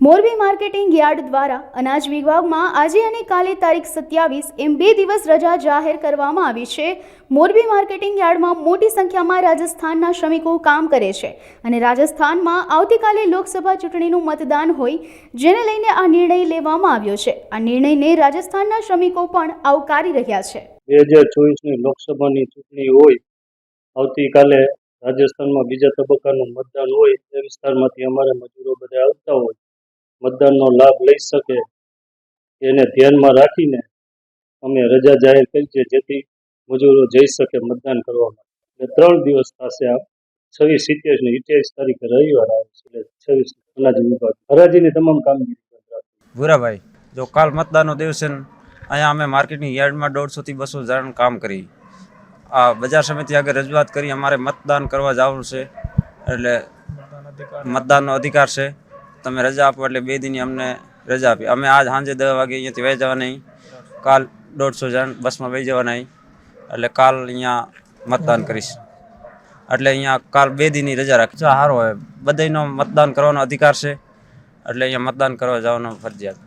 Morbi marketing yard દ્વારા અનાજ વિભાગમાં આજે અને કાલે તારીખ 27 એમ 2 દિવસ રજા જાહેર કરવામાં આવી છે। મોરબી માર્કેટિંગ યાર્ડમાં મોટી સંખ્યામાં રાજસ્થાનના શ્રમિકો કામ કરે છે અને રાજસ્થાનમાં આવતીકાલે લોકસભા ચૂંટણીનું મતદાન હોય, જેને લઈને આ નિર્ણય લેવામાં આવ્યો છે। આ નિર્ણયને રાજસ્થાનના શ્રમિકો પણ આવકારી રહ્યા છે। 2024ની લોકસભાની ચૂંટણી હોય, આવતીકાલે રાજસ્થાનમાં બીજા તબક્કાનું મતદાન હોય, એ વિસ્તારમાંથી અમારે મજૂરો બધા આવતા હોય, મતદાનનો લાભ લઈ શકે એને ધ્યાનમાં રાખીને અમે રજા જાહેર કરી છે, જેથી મજૂરો જઈ શકે મતદાન કરવા માટે। 3 દિવસ થશે। આ 26, 27 ને 28 તારીખે રવિવાર આવે છે, એટલે 26 અનાજ વિભાગ હરાજીની તમામ કામગીરી ભૂરા ભાઈ, જો કાલ મતદાનનો દિવસ છે, અહીંયા અમે માર્કેટની યાર્ડમાં 150 થી 200 જણ કામ કરી। આ બજાર સમિતિ આગળ રજૂઆત કરી અમારે મતદાન કરવા જવાનું છે, એટલે મતદાનનો અધિકાર છે। તમે રજા આપો એટલે 2 દિનની અમને રજા આપી। અમે આજ સાંજે 10 વાગે અહીંયાથી વહી જવાના, કાલ 150 જણ બસમાં વહી જવાના, એટલે કાલ અહીંયા મતદાન કરીશ। એટલે અહીંયા કાલ 2 દિનની રજા રાખી। સારું હોય, બધાનો મતદાન કરવાનો અધિકાર છે, એટલે અહીંયા મતદાન કરવા જવાનો ફરજિયાત।